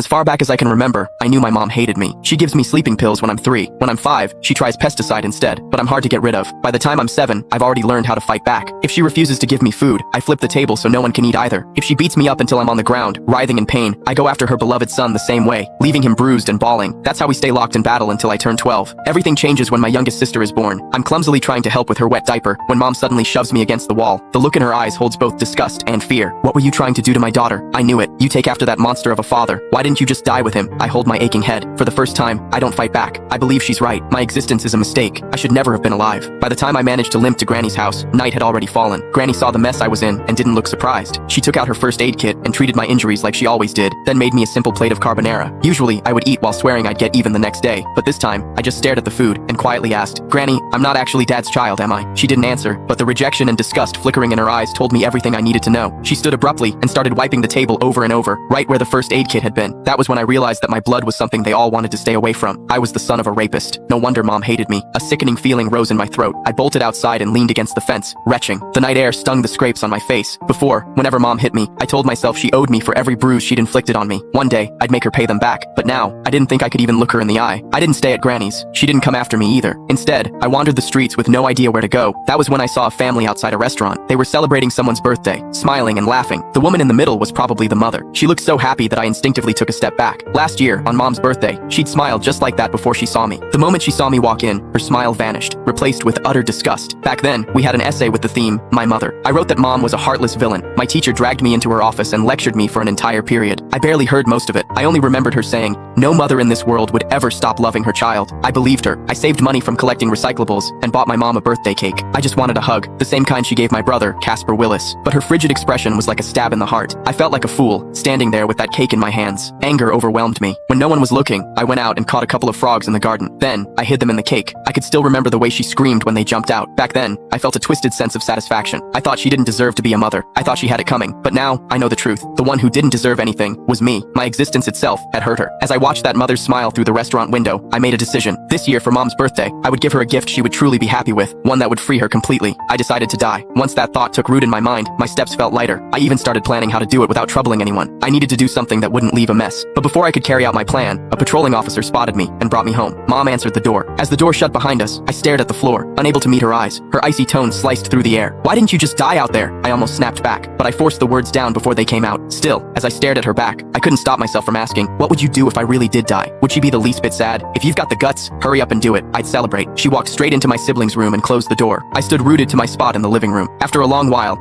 As far back as I can remember, I knew my mom hated me. She gives me sleeping pills when I'm 3. When I'm 5, she tries pesticide instead, but I'm hard to get rid of. By the time I'm 7, I've already learned how to fight back. If she refuses to give me food, I flip the table so no one can eat either. If she beats me up until I'm on the ground, writhing in pain, I go after her beloved son the same way, leaving him bruised and bawling. That's how we stay locked in battle until I turn 12. Everything changes when my youngest sister is born. I'm clumsily trying to help with her wet diaper when mom suddenly shoves me against the wall. The look in her eyes holds both disgust and fear. What were you trying to do to my daughter? I knew it. You take after that monster of a father. Why didn't you just die with him? I hold my aching head. For the first time, I don't fight back. I believe she's right. My existence is a mistake. I should never have been alive. By the time I managed to limp to Granny's house, night had already fallen. Granny saw the mess I was in and didn't look surprised. She took out her first aid kit and treated my injuries like she always did, then made me a simple plate of carbonara. Usually, I would eat while swearing I'd get even the next day, but this time, I just stared at the food and quietly asked, "Granny, I'm not actually Dad's child, am I?" She didn't answer, but the rejection and disgust flickering in her eyes told me everything I needed to know. She stood abruptly and started wiping the table over and over, right where the first aid kit had been. That was when I realized that my blood was something they all wanted to stay away from. I was the son of a rapist. No wonder mom hated me. A sickening feeling rose in my throat. I bolted outside and leaned against the fence, retching. The night air stung the scrapes on my face. Before, whenever mom hit me, I told myself she owed me for every bruise she'd inflicted on me. One day, I'd make her pay them back. But now, I didn't think I could even look her in the eye. I didn't stay at Granny's. She didn't come after me either. Instead, I wandered the streets with no idea where to go. That was when I saw a family outside a restaurant. They were celebrating someone's birthday, smiling and laughing. The woman in the middle was probably the mother. She looked so happy that I instinctively took a step back. Last year, on mom's birthday, she'd smiled just like that before she saw me. The moment she saw me walk in, her smile vanished, replaced with utter disgust. Back then, we had an essay with the theme, My Mother. I wrote that mom was a heartless villain. My teacher dragged me into her office and lectured me for an entire period. I barely heard most of it. I only remembered her saying, no mother in this world would ever stop loving her child. I believed her. I saved money from collecting recyclables and bought my mom a birthday cake. I just wanted a hug, the same kind she gave my brother, Casper Willis. But her frigid expression was like a stab in the heart. I felt like a fool, standing there with that cake in my hands. Anger overwhelmed me. When no one was looking, I went out and caught a couple of frogs in the garden. Then, I hid them in the cake. I could still remember the way she screamed when they jumped out. Back then, I felt a twisted sense of satisfaction. I thought she didn't deserve to be a mother. I thought she had it coming. But now, I know the truth. The one who didn't deserve anything was me. My existence itself had hurt her. As I watched that mother's smile through the restaurant window, I made a decision. This year for mom's birthday, I would give her a gift she would truly be happy with, one that would free her completely. I decided to die. Once that thought took root in my mind, my steps felt lighter. I even started planning how to do it without troubling anyone. I needed to do something that wouldn't leave a mess. But before I could carry out my plan, a patrolling officer spotted me and brought me home. Mom answered the door. As the door shut behind us, I stared at the floor, unable to meet her eyes. Her icy tone sliced through the air. "Why didn't you just die out there?" I almost snapped back, but I forced the words down before they came out. Still, as I stared at her back, I couldn't stop myself from asking, what would you do if I really did die? Would she be the least bit sad? If you've got the guts, hurry up and do it. I'd celebrate. She walked straight into my siblings' room and closed the door. I stood rooted to my spot in the living room. After a long while,